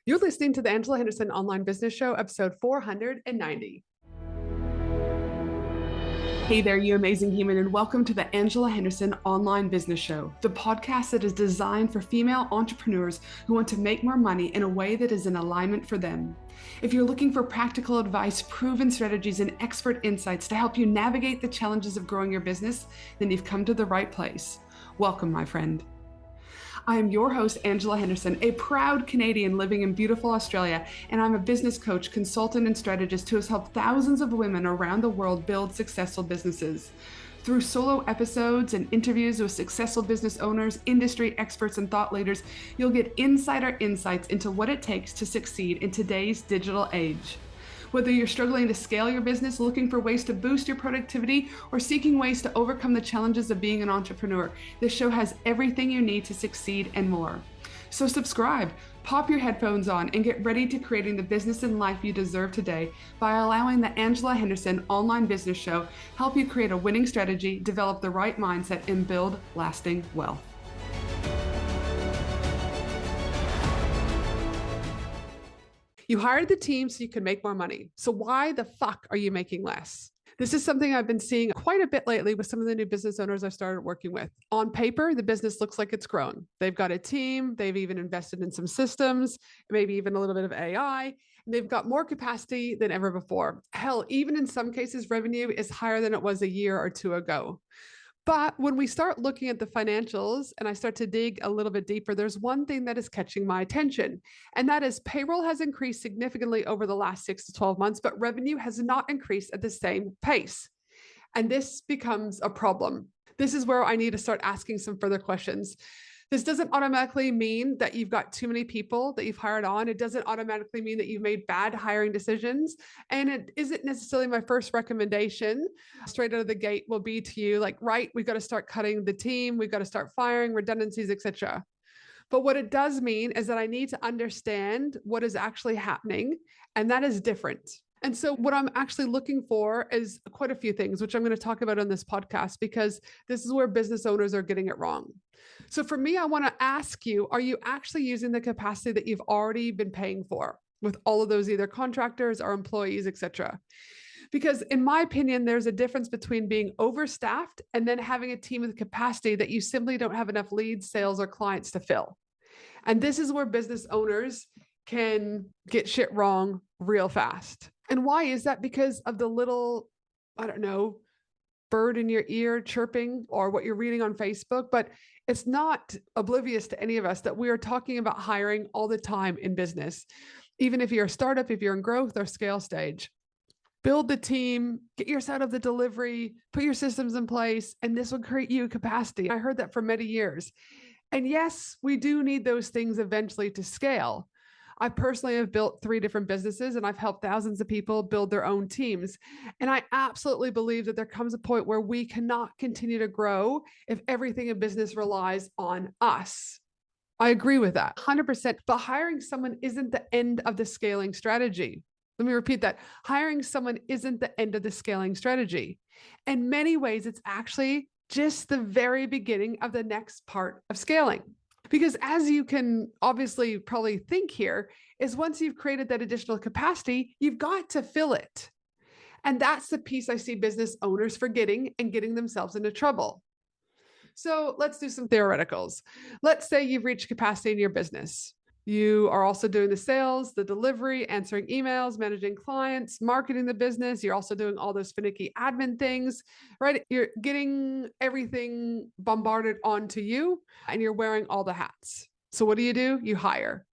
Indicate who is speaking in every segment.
Speaker 1: You're listening to the Angela Henderson Online Business Show, episode 490. Hey there, you amazing human, and welcome to the Angela Henderson Online Business Show, the podcast that is designed for female entrepreneurs who want to make more money in a way that is in alignment for them. If you're looking for practical advice, proven strategies, and expert insights to help you navigate the challenges of growing your business, then you've come to the right place. Welcome, my friend. I am your host, Angela Henderson, a proud Canadian living in beautiful Australia, and I'm a business coach, consultant, and strategist who has helped thousands of women around the world build successful businesses. Through solo episodes and interviews with successful business owners, industry experts, and thought leaders, you'll get insider insights into what it takes to succeed in today's digital age. Whether you're struggling to scale your business, looking for ways to boost your productivity, or seeking ways to overcome the challenges of being an entrepreneur, this show has everything you need to succeed and more. So subscribe, pop your headphones on, and get ready to creating the business and life you deserve today by allowing the Angela Henderson Online Business Show help you create a winning strategy, develop the right mindset, and build lasting wealth. You hired the team so you could make more money. So why the fuck are you making less? This is something I've been seeing quite a bit lately with some of the new business owners I started working with. On paper, the business looks like it's grown. They've got a team. They've even invested in some systems, maybe even a little bit of AI. And they've got more capacity than ever before. Hell, even in some cases, revenue is higher than it was a year or two ago. But when we start looking at the financials and I start to dig a little bit deeper, there's one thing that is catching my attention. And that is payroll has increased significantly over the last 6 to 12 months, but revenue has not increased at the same pace. And this becomes a problem. This is where I need to start asking some further questions. This doesn't automatically mean that you've got too many people that you've hired on. It doesn't automatically mean that you've made bad hiring decisions. And it isn't necessarily my first recommendation straight out of the gate will be to you like, right, we've got to start cutting the team. We've got to start firing redundancies, etc. But what it does mean is that I need to understand what is actually happening. And that is different. And so what I'm actually looking for is quite a few things, which I'm going to talk about on this podcast, because this is where business owners are getting it wrong. So for me, I want to ask you, are you actually using the capacity that you've already been paying for with all of those either contractors or employees, et cetera? Because in my opinion, there's a difference between being overstaffed and then having a team with capacity that you simply don't have enough leads, sales, or clients to fill. And this is where business owners can get shit wrong real fast. And why is that? Because of the little, I don't know, bird in your ear chirping or what you're reading on Facebook, but it's not oblivious to any of us that we are talking about hiring all the time in business. Even if you're a startup, if you're in growth or scale stage, build the team, get yourself out of the delivery, put your systems in place, and this will create you capacity. I heard that for many years. And yes, we do need those things eventually to scale. I personally have built 3 different businesses and I've helped thousands of people build their own teams. And I absolutely believe that there comes a point where we cannot continue to grow if everything in business relies on us. I agree with that 100%. But hiring someone isn't the end of the scaling strategy. Let me repeat that. Hiring someone isn't the end of the scaling strategy. In many ways, it's actually just the very beginning of the next part of scaling. Because as you can obviously probably think here, is once you've created that additional capacity, you've got to fill it. And that's the piece I see business owners forgetting and getting themselves into trouble. So let's do some theoreticals. Let's say you've reached capacity in your business. You are also doing the sales, the delivery, answering emails, managing clients, marketing the business. You're also doing all those finicky admin things, right? You're getting everything bombarded onto you and you're wearing all the hats. So what do? You hire.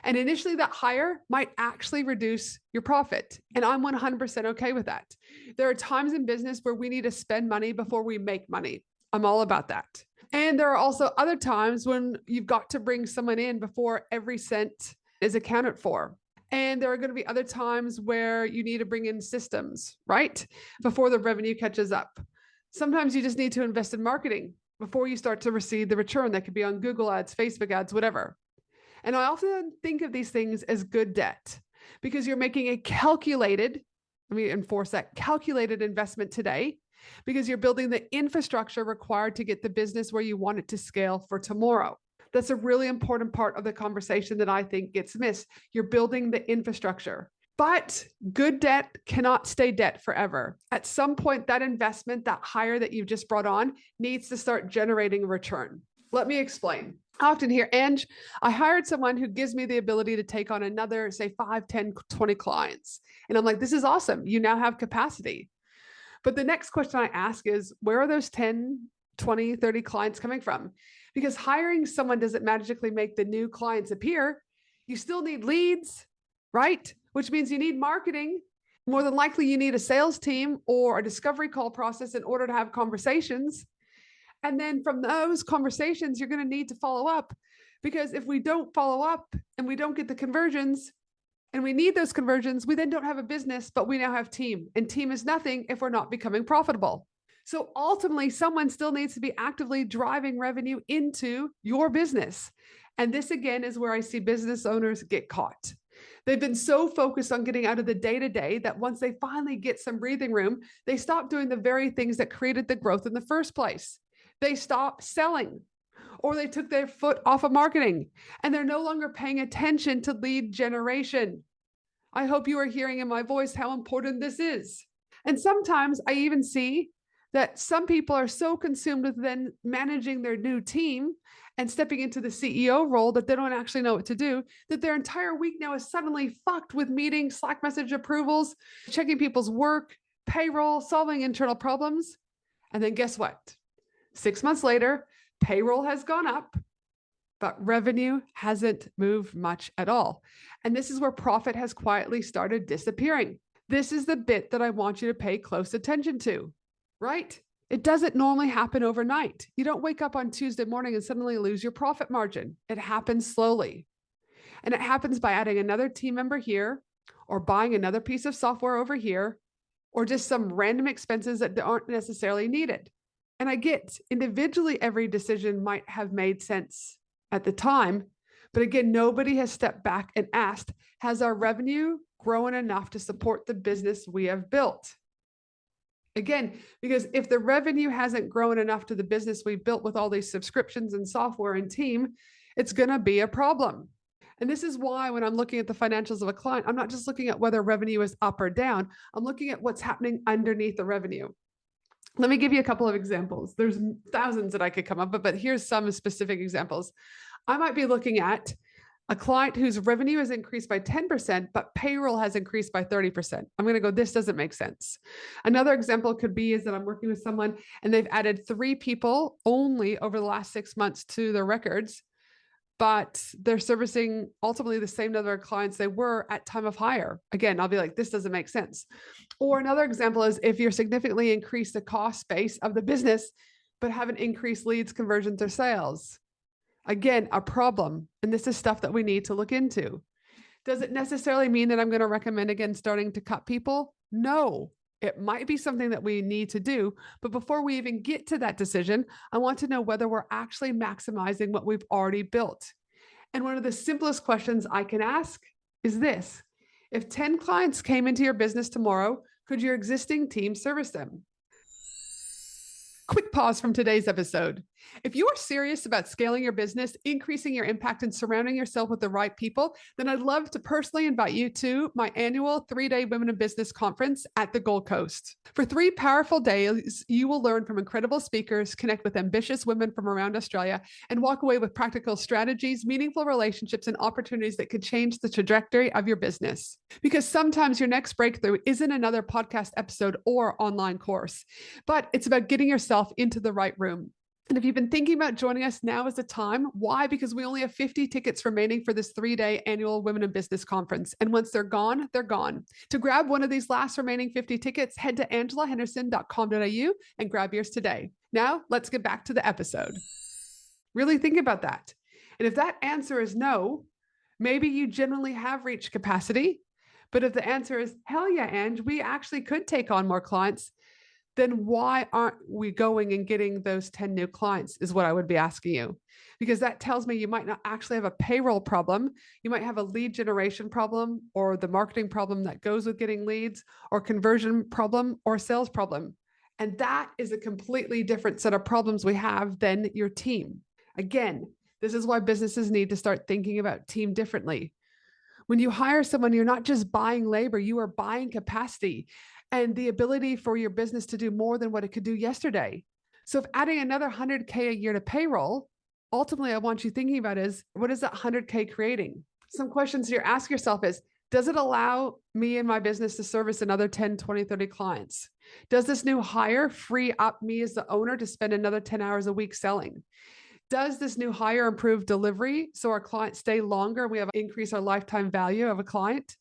Speaker 1: And initially that hire might actually reduce your profit. And I'm 100% okay with that. There are times in business where we need to spend money before we make money. I'm all about that. And there are also other times when you've got to bring someone in before every cent is accounted for. And there are going to be other times where you need to bring in systems, right? Before the revenue catches up. Sometimes you just need to invest in marketing before you start to receive the return. That could be on Google ads, Facebook ads, whatever. And I often think of these things as good debt because you're making a calculated, let me enforce that, calculated investment today because you're building the infrastructure required to get the business where you want it to scale for tomorrow. That's a really important part of the conversation that I think gets missed. You're building the infrastructure. But good debt cannot stay debt forever. At some point, that investment, that hire that you've just brought on, needs to start generating a return. Let me explain. I often hear, Ange, I hired someone who gives me the ability to take on another, say, 5, 10, 20 clients. And I'm like, this is awesome. You now have capacity. But the next question I ask is, where are those 10, 20, 30 clients coming from? Because hiring someone doesn't magically make the new clients appear. You still need leads, right? Which means you need marketing. More than likely, you need a sales team or a discovery call process in order to have conversations. And then from those conversations, you're going to need to follow up. Because if we don't follow up and we don't get the conversions, and we need those conversions, we then don't have a business, but we now have team. And team is nothing if we're not becoming profitable. So ultimately, someone still needs to be actively driving revenue into your business. And this, again, is where I see business owners get caught. They've been so focused on getting out of the day-to-day that once they finally get some breathing room, they stop doing the very things that created the growth in the first place. They stop selling, or they took their foot off of marketing, and they're no longer paying attention to lead generation. I hope you are hearing in my voice how important this is. And sometimes I even see that some people are so consumed with then managing their new team and stepping into the CEO role that they don't actually know what to do, that their entire week now is suddenly fucked with meetings, Slack message approvals, checking people's work, payroll, solving internal problems. And then guess what? 6 months later, payroll has gone up, but revenue hasn't moved much at all. And this is where profit has quietly started disappearing. This is the bit that I want you to pay close attention to, right? It doesn't normally happen overnight. You don't wake up on Tuesday morning and suddenly lose your profit margin. It happens slowly. And it happens by adding another team member here, or buying another piece of software over here, or just some random expenses that aren't necessarily needed. And I get individually, every decision might have made sense at the time. But again, nobody has stepped back and asked, has our revenue grown enough to support the business we have built? Again, because if the revenue hasn't grown enough to the business we built with all these subscriptions and software and team, it's going to be a problem. And this is why when I'm looking at the financials of a client, I'm not just looking at whether revenue is up or down. I'm looking at what's happening underneath the revenue. Let me give you a couple of examples. There's thousands that I could come up with, but here's some specific examples. I might be looking at a client whose revenue has increased by 10%, but payroll has increased by 30%. I'm going to go, this doesn't make sense. Another example could be is that I'm working with someone and they've added 3 people only over the last 6 months to their records, but they're servicing ultimately the same number of clients they were at time of hire. Again, I'll be like, this doesn't make sense. Or another example is if you're significantly increased the cost base of the business, but haven't increased leads, conversions, or sales. Again, a problem. And this is stuff that we need to look into. Does it necessarily mean that I'm going to recommend again starting to cut people? No. It might be something that we need to do. But before we even get to that decision, I want to know whether we're actually maximizing what we've already built. And one of the simplest questions I can ask is this. If 10 clients came into your business tomorrow, could your existing team service them? Quick pause from today's episode. If you are serious about scaling your business, increasing your impact, and surrounding yourself with the right people, then I'd love to personally invite you to my annual 3-day Women in Business conference at the Gold Coast. For 3 powerful days, you will learn from incredible speakers, connect with ambitious women from around Australia, and walk away with practical strategies, meaningful relationships, and opportunities that could change the trajectory of your business. Because sometimes your next breakthrough isn't another podcast episode or online course, but it's about getting yourself into the right room. And if you've been thinking about joining us, now is the time. Why? Because we only have 50 tickets remaining for this 3-day annual Women in Business conference. And once they're gone, they're gone. To grab one of these last remaining 50 tickets, head to angelahenderson.com.au and grab yours today. Now, let's get back to the episode. Really think about that. And if that answer is no, maybe you generally have reached capacity. But if the answer is, hell yeah, Ange, we actually could take on more clients, then why aren't we going and getting those 10 new clients is what I would be asking you. Because that tells me you might not actually have a payroll problem. You might have a lead generation problem, or the marketing problem that goes with getting leads, or conversion problem, or sales problem. And that is a completely different set of problems we have than your team. Again, This is why businesses need to start thinking about team differently. When you hire someone, you're not just buying labor, you are buying capacity and the ability for your business to do more than what it could do yesterday. So if adding another 100K a year to payroll, ultimately I want you thinking about is, what is that 100K creating? Some questions you ask yourself is, does it allow me and my business to service another 10, 20, 30 clients? Does this new hire free up me as the owner to spend another 10 hours a week selling? Does this new hire improve delivery so our clients stay longer and we have increase our lifetime value of a client?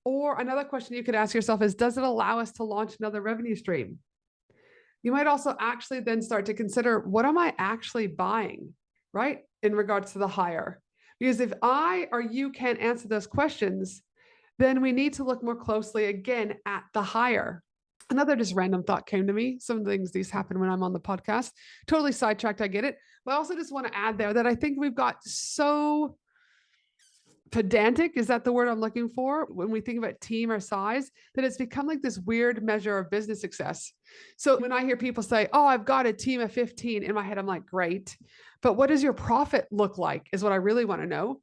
Speaker 1: Or another question you could ask yourself is, does it allow us to launch another revenue stream? You might also actually then start to consider, what am I actually buying, right? In regards to the hire. Because if I or you can't answer those questions, then we need to look more closely again at the hire. Another just random thought came to me. Some things these happen when I'm on the podcast. Totally sidetracked, I get it. But I also just want to add there that I think we've got so pedantic, is that the word I'm looking for, when we think about team or size, that it's become like this weird measure of business success. So when I hear people say, oh, I've got a team of 15, in my head, I'm like, great. But what does your profit look like is what I really want to know.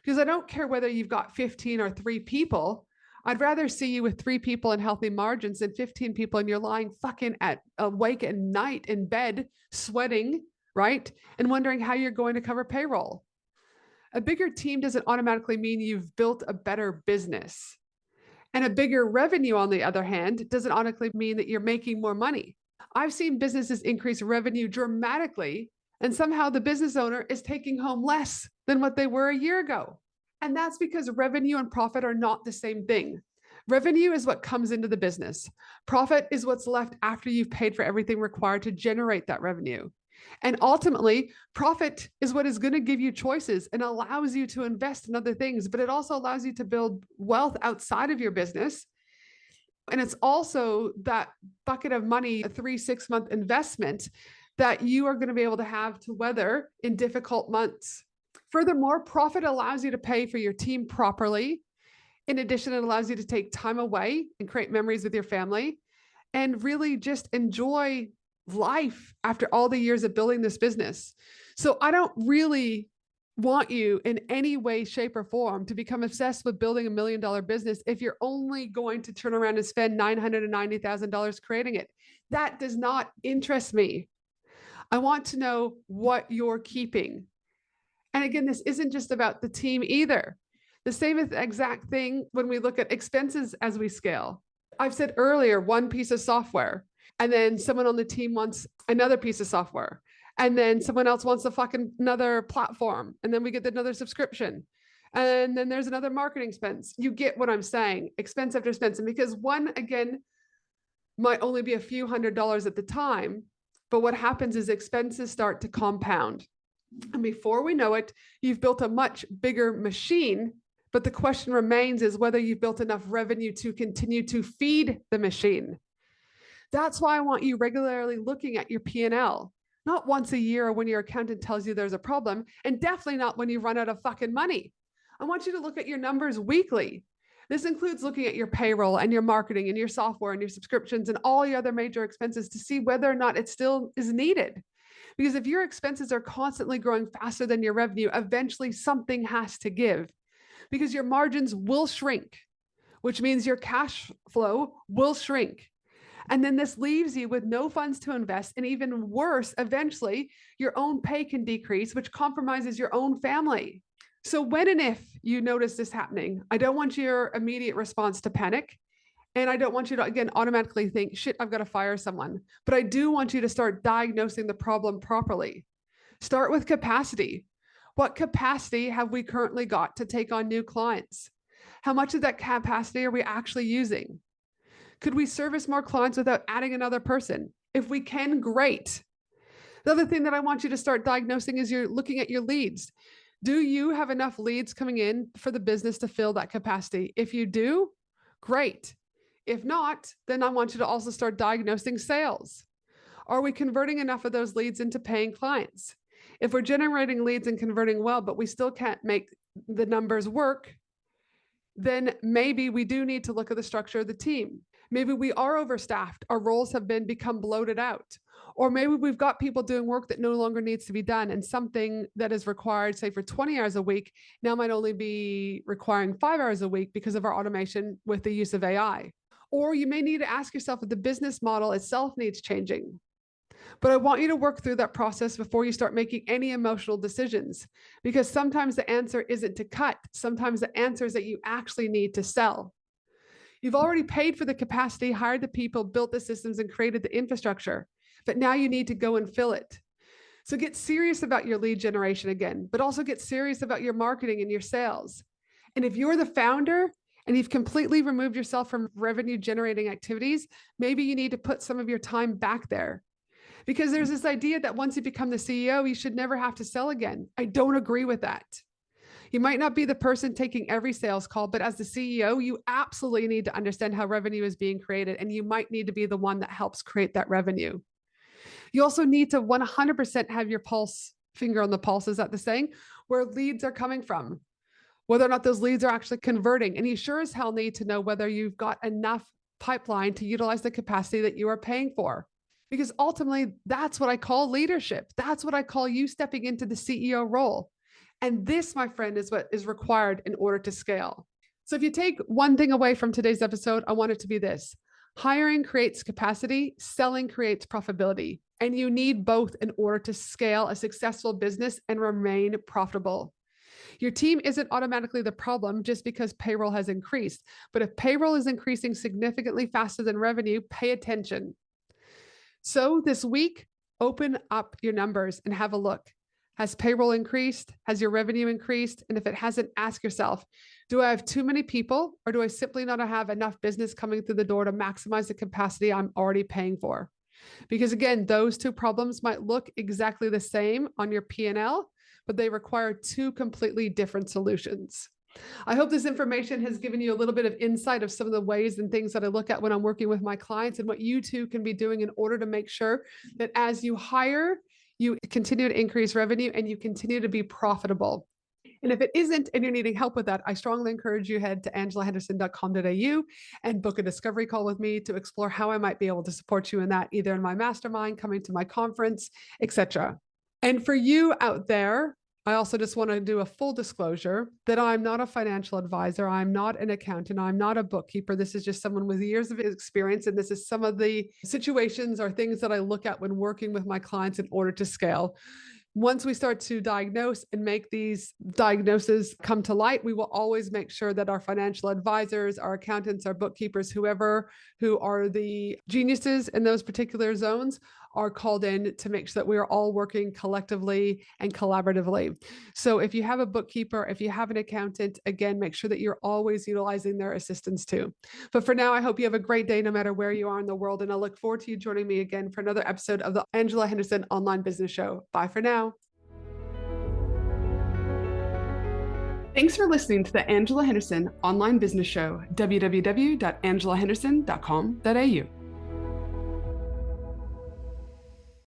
Speaker 1: Because I don't care whether you've got 15 or 3 people. I'd rather see you with 3 people and healthy margins than 15 people and you're lying fucking awake at night in bed, sweating, right? And wondering how you're going to cover payroll. A bigger team doesn't automatically mean you've built a better business. And a bigger revenue, on the other hand, doesn't automatically mean that you're making more money. I've seen businesses increase revenue dramatically, and somehow the business owner is taking home less than what they were a year ago. And that's because revenue and profit are not the same thing. Revenue is what comes into the business. Profit is what's left after you've paid for everything required to generate that revenue. And ultimately, profit is what is going to give you choices and allows you to invest in other things, but it also allows you to build wealth outside of your business. And it's also that bucket of money, a 3-6 month investment that you are going to be able to have to weather in difficult months. Furthermore, profit allows you to pay for your team properly. In addition, it allows you to take time away and create memories with your family and really just enjoy life after all the years of building this business. So I don't really want you in any way, shape, or form to become obsessed with building $1 million business if you're only going to turn around and spend $990,000 creating it. That does not interest me. I want to know what you're keeping. And again, this isn't just about the team either. The same exact thing when we look at expenses as we scale. I've said earlier, one piece of software, and then someone on the team wants another piece of software. And then someone else wants another platform. And then we get another subscription. And then there's another marketing expense. You get what I'm saying, expense after expense. And because one, again, might only be a few $100s at the time, but what happens is expenses start to compound. And before we know it, you've built a much bigger machine. But the question remains is whether you've built enough revenue to continue to feed the machine. That's why I want you regularly looking at your P&L, not once a year or when your accountant tells you there's a problem, and definitely not when you run out of fucking money. I want you to look at your numbers weekly. This includes looking at your payroll and your marketing and your software and your subscriptions and all your other major expenses to see whether or not it still is needed. Because if your expenses are constantly growing faster than your revenue, eventually something has to give because your margins will shrink, which means your cash flow will shrink. And then this leaves you with no funds to invest. And even worse, eventually your own pay can decrease, which compromises your own family. So when and if you notice this happening, I don't want your immediate response to panic. And I don't want you to, again, automatically think, shit, I've got to fire someone. But I do want you to start diagnosing the problem properly. Start with capacity. What capacity have we currently got to take on new clients? How much of that capacity are we actually using? Could we service more clients without adding another person? If we can, great. The other thing that I want you to start diagnosing is you're looking at your leads. Do you have enough leads coming in for the business to fill that capacity? If you do, great. If not, then I want you to also start diagnosing sales. Are we converting enough of those leads into paying clients? If we're generating leads and converting well, but we still can't make the numbers work, then maybe we do need to look at the structure of the team. Maybe we are overstaffed. Our roles have become bloated out. Or maybe we've got people doing work that no longer needs to be done, and something that is required, say, for 20 hours a week, now might only be requiring 5 hours a week because of our automation with the use of AI. Or you may need to ask yourself if the business model itself needs changing. But I want you to work through that process before you start making any emotional decisions, because sometimes the answer isn't to cut. Sometimes the answer is that you actually need to sell. You've already paid for the capacity, hired the people, built the systems, and created the infrastructure, but now you need to go and fill it. So get serious about your lead generation again, but also get serious about your marketing and your sales. And if you're the founder and you've completely removed yourself from revenue generating activities, maybe you need to put some of your time back there. Because there's this idea that once you become the CEO, you should never have to sell again. I don't agree with that. You might not be the person taking every sales call, but as the CEO, you absolutely need to understand how revenue is being created, and you might need to be the one that helps create that revenue. You also need to 100% have your finger on the pulse, is that the saying, where leads are coming from, whether or not those leads are actually converting. And you sure as hell need to know whether you've got enough pipeline to utilize the capacity that you are paying for. Because ultimately, that's what I call leadership. That's what I call you stepping into the CEO role. And this, my friend, is what is required in order to scale. So if you take one thing away from today's episode, I want it to be this: hiring creates capacity, selling creates profitability. And you need both in order to scale a successful business and remain profitable. Your team isn't automatically the problem just because payroll has increased. But if payroll is increasing significantly faster than revenue, pay attention. So this week, open up your numbers and have a look. Has payroll increased? Has your revenue increased? And if it hasn't, ask yourself, do I have too many people, or do I simply not have enough business coming through the door to maximize the capacity I'm already paying for? Because again, those two problems might look exactly the same on your P&L, but they require two completely different solutions. I hope this information has given you a little bit of insight of some of the ways and things that I look at when I'm working with my clients, and what you too can be doing in order to make sure that as you hire, you continue to increase revenue and you continue to be profitable. And if it isn't, and you're needing help with that, I strongly encourage you head to angelahenderson.com.au and book a discovery call with me to explore how I might be able to support you in that, either in my mastermind, coming to my conference, etc. And for you out there, I also just want to do a full disclosure that I'm not a financial advisor. I'm not an accountant. I'm not a bookkeeper. This is just someone with years of experience. And this is some of the situations or things that I look at when working with my clients in order to scale. Once we start to diagnose and make these diagnoses come to light, we will always make sure that our financial advisors, our accountants, our bookkeepers, whoever who are the geniuses in those particular zones are called in to make sure that we are all working collectively and collaboratively. So if you have a bookkeeper, if you have an accountant, again, make sure that you're always utilizing their assistance too. But for now, I hope you have a great day no matter where you are in the world. And I look forward to you joining me again for another episode of the Angela Henderson Online Business Show. Bye for now. Thanks for listening to the Angela Henderson Online Business Show, www.angelahenderson.com.au.